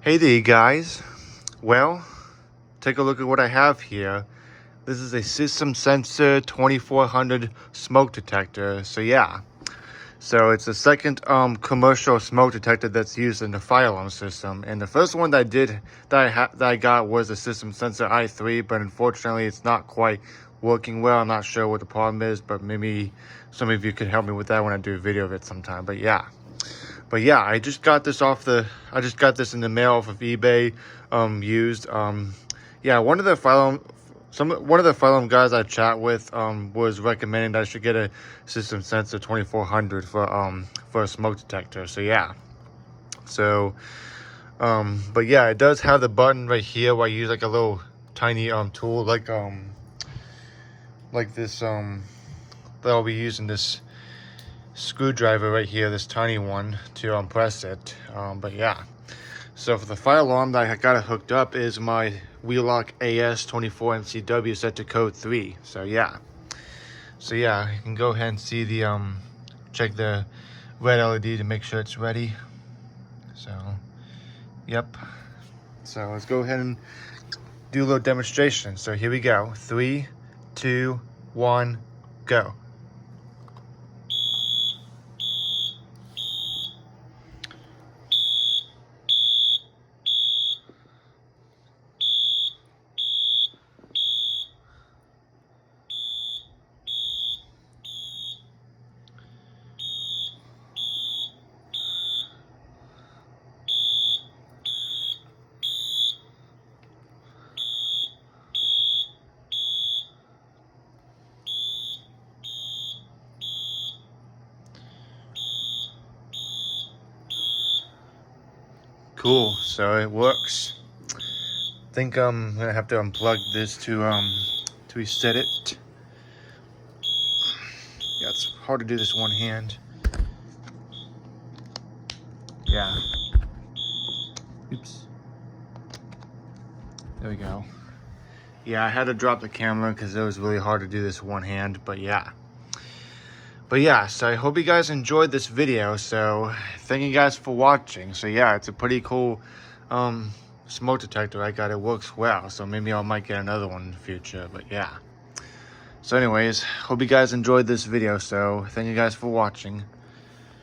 Hey there, you guys. Well, take a look at what I have here. This is a System Sensor 2400 smoke detector. So it's the second commercial smoke detector that's used in the fire alarm system. And the first one that I got was the System Sensor i3, but unfortunately it's not quite working well. I'm not sure what the problem is, but maybe some of you could help me with that when I do a video of it sometime. But yeah, I just got this in the mail off of eBay, used. One of the fire alarm guys I chat with was recommending that I should get a System Sensor 2400 for a smoke detector. It does have the button right here where I use like a little tiny tool like this that I'll be using this screwdriver right here, this tiny one, to press it. So for the fire alarm that I got it hooked up is my Wheelock AS24MCW set to code 3. You can go ahead and see the check the red LED to make sure it's ready. Yep. So let's go ahead and do a little demonstration. So here we go. 3, 2, 1, go. Cool, so it works. I think I'm gonna have to unplug this to reset it. Yeah, it's hard to do this one hand. Yeah. Oops. There we go. Yeah, I had to drop the camera because it was really hard to do this one hand, so I hope you guys enjoyed this video. So thank you guys for watching. So yeah, it's a pretty cool smoke detector I got. It works well, so maybe I might get another one in the future. So anyways, hope you guys enjoyed this video. So thank you guys for watching.